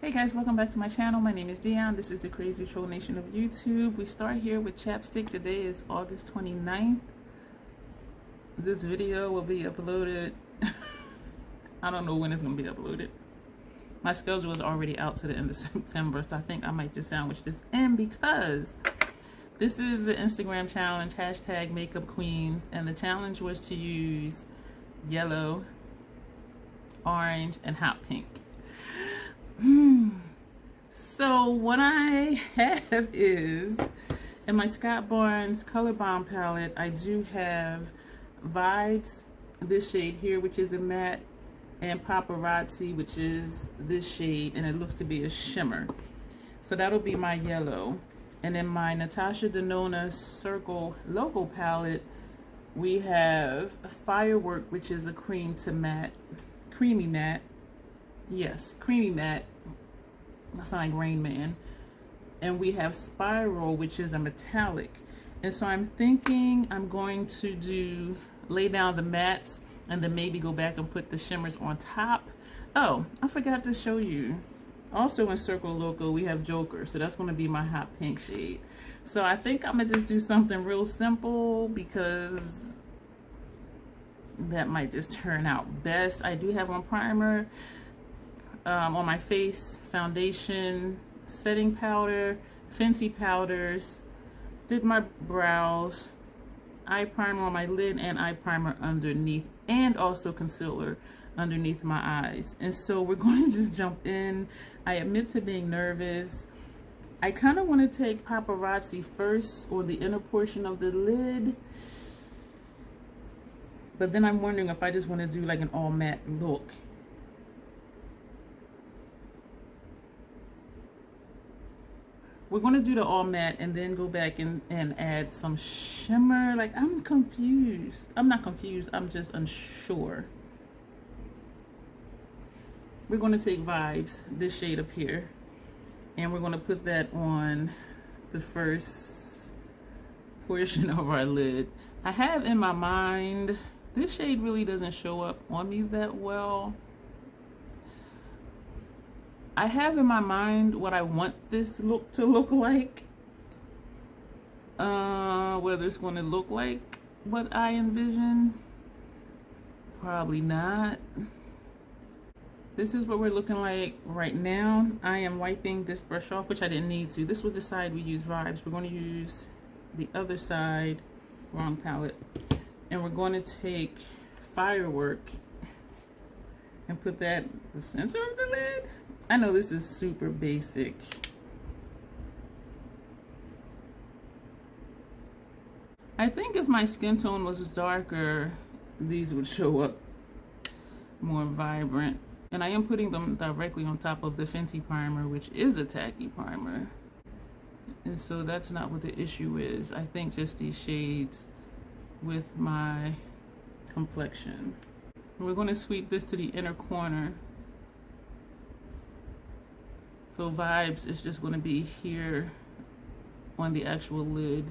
Hey guys, welcome back to my channel. My name is Dion. This is the Crazy Troll Nation of YouTube. We start here with chapstick. Today is August 29th. This video will be uploaded. I don't know when it's going to be uploaded. My schedule is already out to the end of September, so I think I might just sandwich this in because this is the Instagram challenge, hashtag Makeup Queens, and the challenge was to use yellow, orange, and hot pink. So what I have is, in my Scott Barnes Color Bomb palette, I do have Vibes, this shade here, which is a matte, and Paparazzi, which is this shade, and it looks to be a shimmer. So that'll be my yellow. And in my Natasha Denona Circo Loco palette, we have Firework, which is a cream to matte, creamy matte. Yes, creamy matte. That's like Rain Man. And we have Spiral, which is a metallic. And so I'm thinking I'm going to lay down the mattes and then maybe go back and put the shimmers on top. Oh, I forgot to show you. Also in Circo Loco, we have Joker. So that's going to be my hot pink shade. So I think I'm going to just do something real simple because that might just turn out best. I do have on primer on my face, foundation, setting powder, Fenty powders, did my brows, eye primer on my lid, and eye primer underneath, and also concealer underneath my eyes. And so we're going to just jump in. I admit to being nervous. I kind of want to take Paparazzi first on the inner portion of the lid, but then I'm wondering if I just want to do like an all matte look. We're going to do the all matte and then go back and add some shimmer. Like, I'm confused. I'm not confused. I'm just unsure. We're going to take Vibes, this shade up here, and we're going to put that on the first portion of our lid. I have in my mind, this shade really doesn't show up on me that well. I have in my mind what I want this look to look like. Whether it's going to look like what I envision, probably not. This is what we're looking like right now. I am wiping this brush off, which I didn't need to. This was the side we use Vibes. We're going to use the other side, wrong palette, and we're going to take Firework and put that in the center of the lid. I know this is super basic. I think if my skin tone was darker, these would show up more vibrant. And I am putting them directly on top of the Fenty primer, which is a tacky primer. And so that's not what the issue is. I think just these shades with my complexion. We're going to sweep this to the inner corner. So Vibes is just going to be here on the actual lid.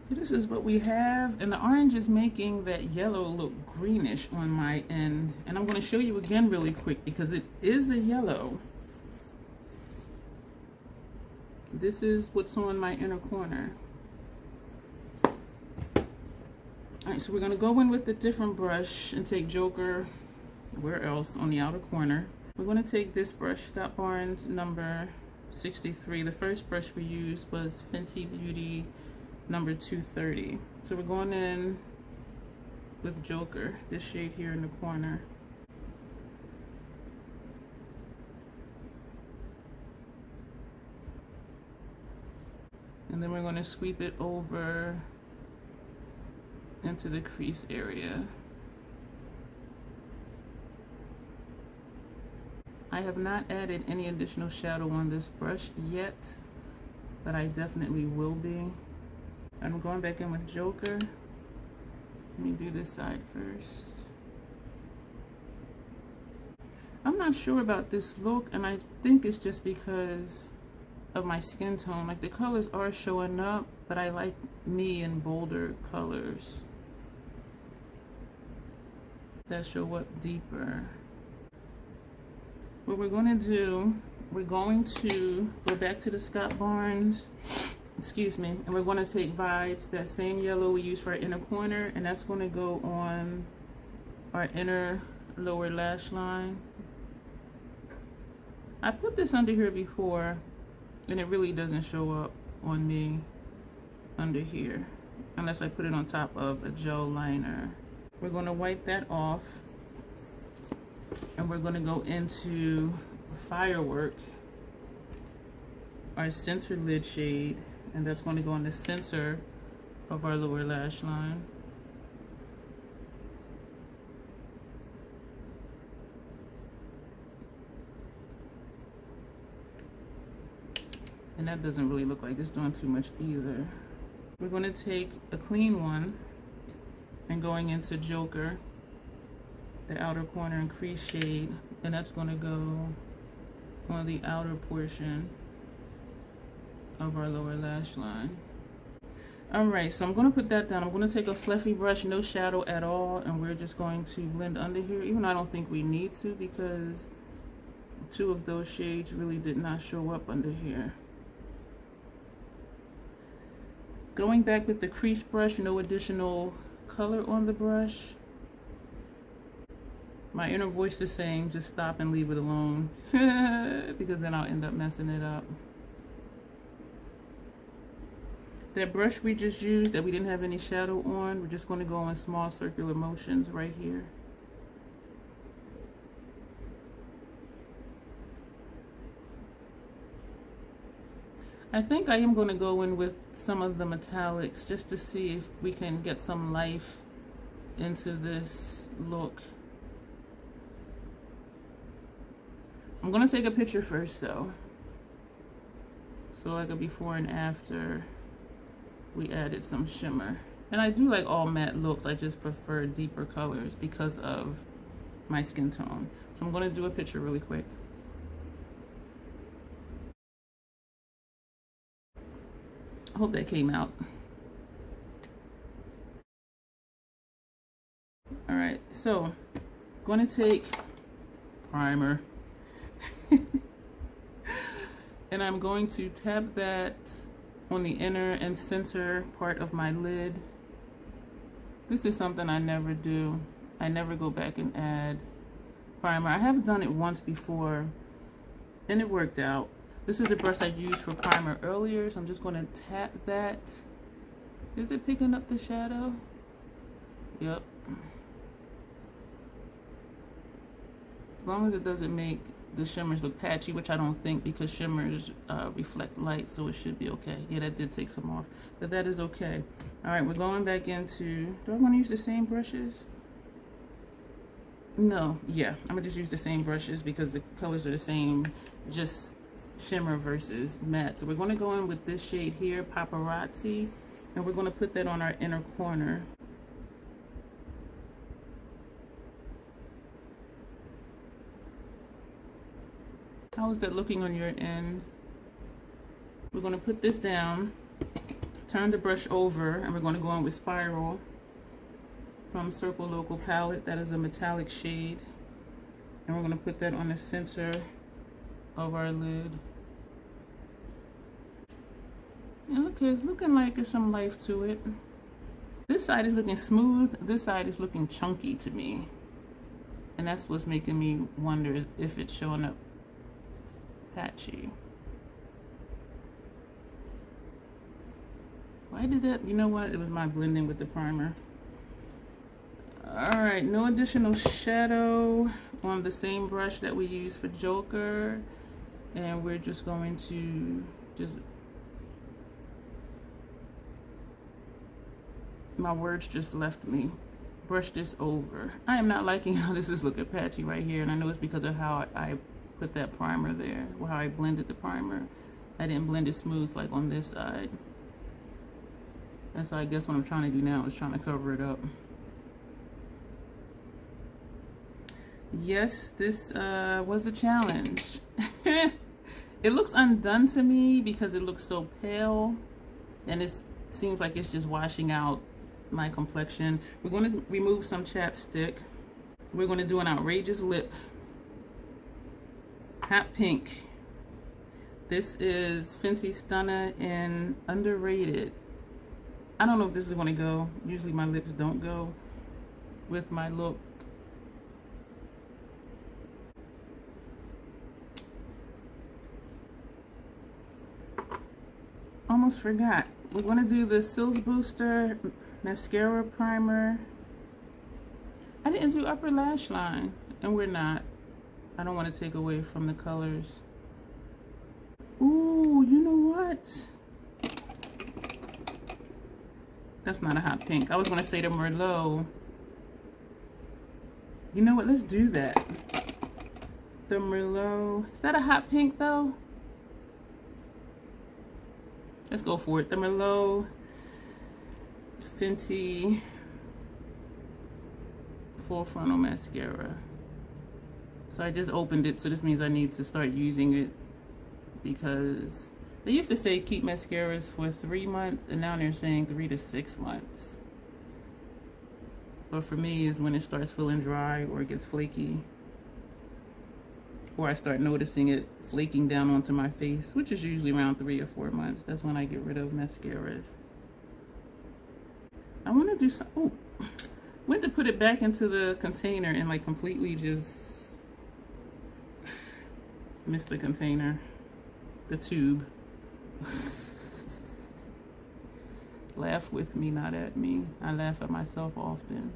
So this is what we have, and the orange is making that yellow look greenish on my end. And I'm going to show you again really quick because it is a yellow. This is what's on my inner corner. Alright, so we're going to go in with a different brush and take Joker, where else, on the outer corner. We're going to take this brush, Scott Barnes number 63. The first brush we used was Fenty Beauty number 230. So we're going in with Joker, this shade here in the corner. And then we're going to sweep it over into the crease area. I have not added any additional shadow on this brush yet, but I definitely will be. I'm going back in with Joker. Let me do this side first. I'm not sure about this look, and I think it's just because of my skin tone. Like, the colors are showing up, but I like me in bolder colors that show up deeper. What we're going to do, we're going to go back to the Scott Barnes, excuse me, and we're going to take Vibes, that same yellow we use for our inner corner, and that's going to go on our inner lower lash line. I put this under here before, and it really doesn't show up on me under here, unless I put it on top of a gel liner. We're going to wipe that off, and we're going to go into Firework, our center lid shade, and that's going to go on the center of our lower lash line. And that doesn't really look like it's doing too much either. We're going to take a clean one and going into Joker, the outer corner and crease shade, and that's going to go on the outer portion of our lower lash line. Alright, so I'm going to put that down. I'm going to take a fluffy brush, no shadow at all, and we're just going to blend under here, even though I don't think we need to, because two of those shades really did not show up under here. Going back with the crease brush, no additional color on the brush. My inner voice is saying just stop and leave it alone because then I'll end up messing it up. That brush we just used that we didn't have any shadow on, we're just going to go in small circular motions right here. I think I am going to go in with some of the metallics just to see if we can get some life into this look. I'm going to take a picture first though, so like a before and after we added some shimmer. And I do like all matte looks, I just prefer deeper colors because of my skin tone. So I'm going to do a picture really quick. I hope that came out. Alright, so going to take primer and I'm going to tap that on the inner and center part of my lid. This is something I never do. I never go back and add primer. I have done it once before and it worked out. This is the brush I used for primer earlier, so I'm just going to tap that. Is it picking up the shadow? Yep. As long as it doesn't make the shimmers look patchy, which I don't think, because shimmers reflect light, so it should be okay. Yeah, that did take some off, but that is okay. All right, we're going back into, do I want to use the same brushes? No, yeah, I'm gonna just use the same brushes because the colors are the same, just shimmer versus matte. So we're going to go in with this shade here, Paparazzi, and we're going to put that on our inner corner. How is that looking on your end? We're going to put this down, turn the brush over, and we're going to go in with Spiral from Circo Loco palette. That is a metallic shade, and we're going to put that on the center of our lid. Okay, it's looking like there's some life to it. This side is looking smooth, this side is looking chunky to me, and that's what's making me wonder if it's showing up patchy. Why did that? You know what? It was my blending with the primer. Alright, no additional shadow on the same brush that we used for Joker, and we're just going to just, my words just left me, brush this over. I am not liking how this is looking patchy right here, and I know it's because of how I put that primer there, or how I blended the primer. I didn't blend it smooth like on this side. And so I guess what I'm trying to do now is trying to cover it up. Yes, this was a challenge. It looks undone to me because it looks so pale, and it seems like it's just washing out my complexion. We're going to remove some chapstick. We're going to do an outrageous lip. Hot pink. This is Fenty Stunna in Underrated. I don't know if this is going to go. Usually my lips don't go with my look. Almost forgot. We're going to do the Sills Booster Mascara Primer. I didn't do upper lash line, and we're not. I don't want to take away from the colors. Ooh, you know what? That's not a hot pink. I was going to say the Merlot. You know what? Let's do that. The Merlot. Is that a hot pink though? Let's go for it. The Merlot Fenty Full Frontal Mascara. So I just opened it, so this means I need to start using it, because they used to say keep mascaras for 3 months, and now they're saying 3 to 6 months. But for me, is when it starts feeling dry or it gets flaky, or I start noticing it flaking down onto my face, which is usually around 3 or 4 months. That's when I get rid of mascaras. I want to do some. Oh, went to put it back into the container and like completely just missed the container, the tube. Laugh with me, not at me. I laugh at myself often.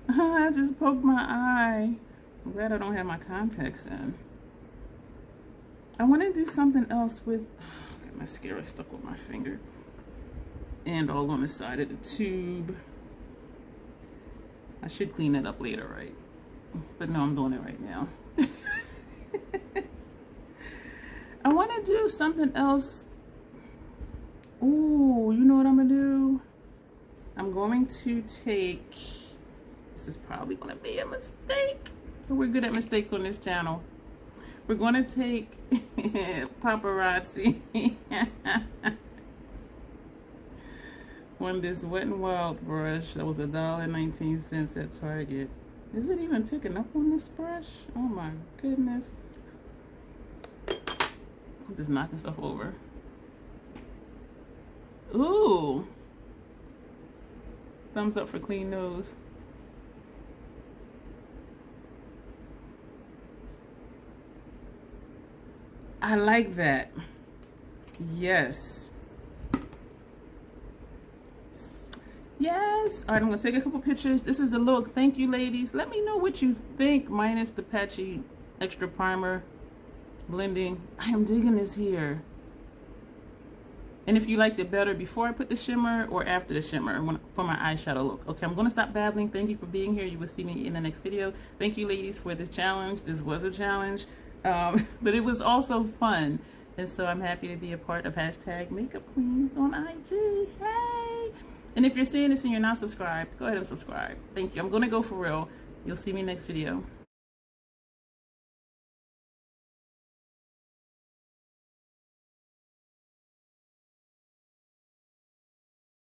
I just poked my eye. I'm glad I don't have my contacts in. I want to do something else with... got mascara stuck with my finger. And all on the side of the tube. I should clean that up later, right? But no, I'm doing it right now. I want to do something else. Ooh, you know what I'm going to do? I'm going to take... This is probably going to be a mistake. But we're good at mistakes on this channel. We're going to take Paparazzi on this Wet n Wild brush that was $1.19 at Target. Is it even picking up on this brush? Oh my goodness. I'm just knocking stuff over. Ooh. Thumbs up for clean nose. I like that. Yes. Yes. All right, I'm going to take a couple pictures. This is the look. Thank you, ladies. Let me know what you think, minus the patchy extra primer blending. I am digging this here. And if you liked it better before I put the shimmer or after the shimmer for my eyeshadow look. Okay, I'm going to stop babbling. Thank you for being here. You will see me in the next video. Thank you, ladies, for this challenge. This was a challenge. But it was also fun, and so I'm happy to be a part of #MakeupQueens on IG. Hey! And if you're seeing this and you're not subscribed, go ahead and subscribe. Thank you. I'm gonna go for real. You'll see me next video.